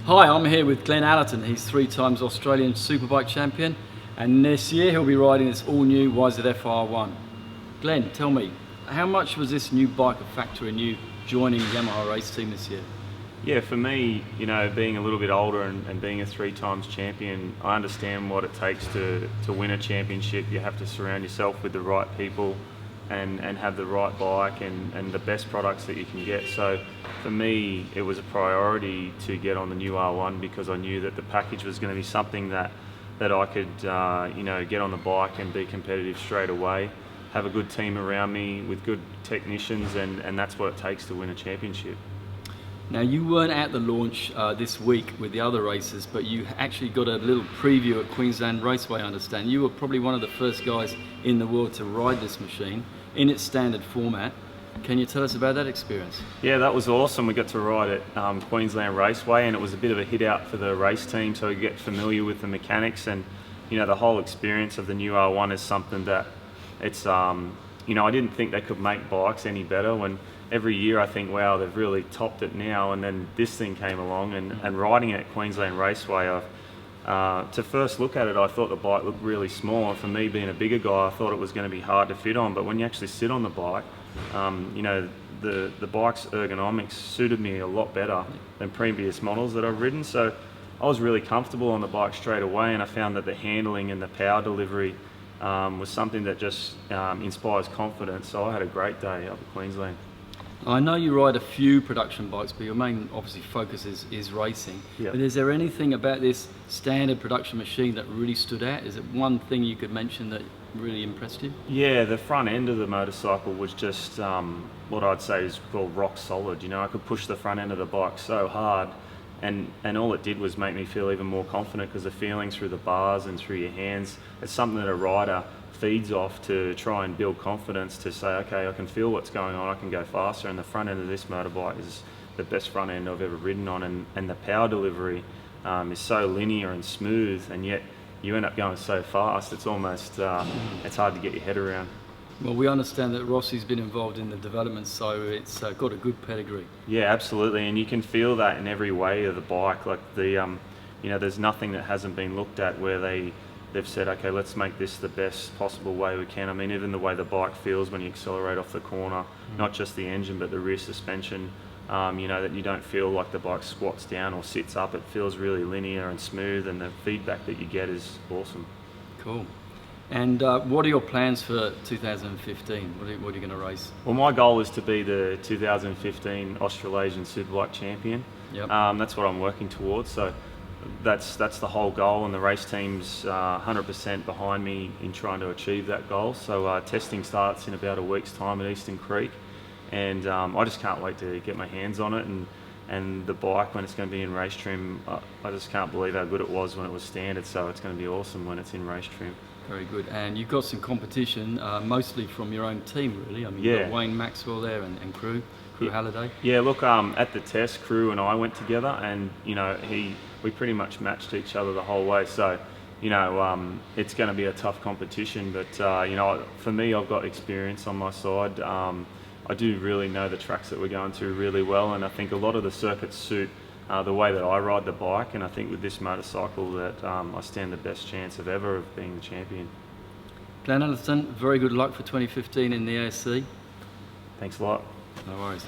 Hi, I'm here with Glenn Allerton. He's 3 times Australian Superbike champion, and this year he'll be riding this all-new YZF-R1. Glenn, tell me, how much was this new bike a factor in you joining the Yamaha race team this year? Yeah, for me, being a little bit older and being a 3 times champion, I understand what it takes to win a championship. You have to surround yourself with the right people and have the right bike and the best products that you can get. So for me, it was a priority to get on the new R1 because I knew that the package was going to be something that I could get on the bike and be competitive straight away, have a good team around me with good technicians, and that's what it takes to win a championship. Now, you weren't at the launch this week with the other races, but you actually got a little preview at Queensland Raceway, I understand. You were probably one of the first guys in the world to ride this machine in its standard format. Can you tell us about that experience? Yeah, that was awesome. We got to ride at Queensland Raceway, and it was a bit of a hit out for the race team, so we get familiar with the mechanics, and the whole experience of the new R1 is something that it's I didn't think they could make bikes any better. When every year I think, wow, they've really topped it now, and then this thing came along, and riding it at Queensland Raceway, to first look at it, I thought the bike looked really small, and for me being a bigger guy, I thought it was going to be hard to fit on. But when you actually sit on the bike, the bike's ergonomics suited me a lot better than previous models that I've ridden. So I was really comfortable on the bike straight away, and I found that the handling and the power delivery was something that just inspires confidence. So I had a great day up at Queensland. I know you ride a few production bikes, but your main obviously focus is racing. Yep. But is there anything about this standard production machine that really stood out? Is it one thing you could mention that really impressed you? Yeah, the front end of the motorcycle was just what I'd say is called rock solid. I could push the front end of the bike so hard, and all it did was make me feel even more confident, because the feeling through the bars and through your hands, it's something that a rider feeds off to try and build confidence, to say, okay, I can feel what's going on, I can go faster. And the front end of this motorbike is the best front end I've ever ridden on, and the power delivery is so linear and smooth, and yet you end up going so fast, it's almost it's hard to get your head around. Well, we understand that Rossi's been involved in the development, so it's got a good pedigree. Yeah, absolutely, and you can feel that in every way of the bike. Like there's nothing that hasn't been looked at where they've said, okay, let's make this the best possible way we can. I mean, even the way the bike feels when you accelerate off the corner, not just the engine but the rear suspension, that you don't feel like the bike squats down or sits up. It feels really linear and smooth, and the feedback that you get is awesome. Cool. And what are your plans for 2015? What are you going to race? Well, my goal is to be the 2015 Australasian Superbike champion. Yep. That's what I'm working towards. So that's the whole goal, and the race team's 100% behind me in trying to achieve that goal. So testing starts in about a week's time at Eastern Creek, and I just can't wait to get my hands on it, and the bike when it's going to be in race trim. I just can't believe how good it was when it was standard, so it's going to be awesome when it's in race trim. Very good. And you've got some competition, mostly from your own team, really. I mean, Yeah. you've got Wayne Maxwell there and Crew Halliday. Yeah, look, at the test, Crew and I went together, and we pretty much matched each other the whole way. So it's going to be a tough competition, but for me, I've got experience on my side. I do really know the tracks that we're going through really well, and I think a lot of the circuits suit the way that I ride the bike, and I think with this motorcycle that I stand the best chance of ever of being the champion. Glenn Allerton, very good luck for 2015 in the ASC. Thanks a lot. No worries.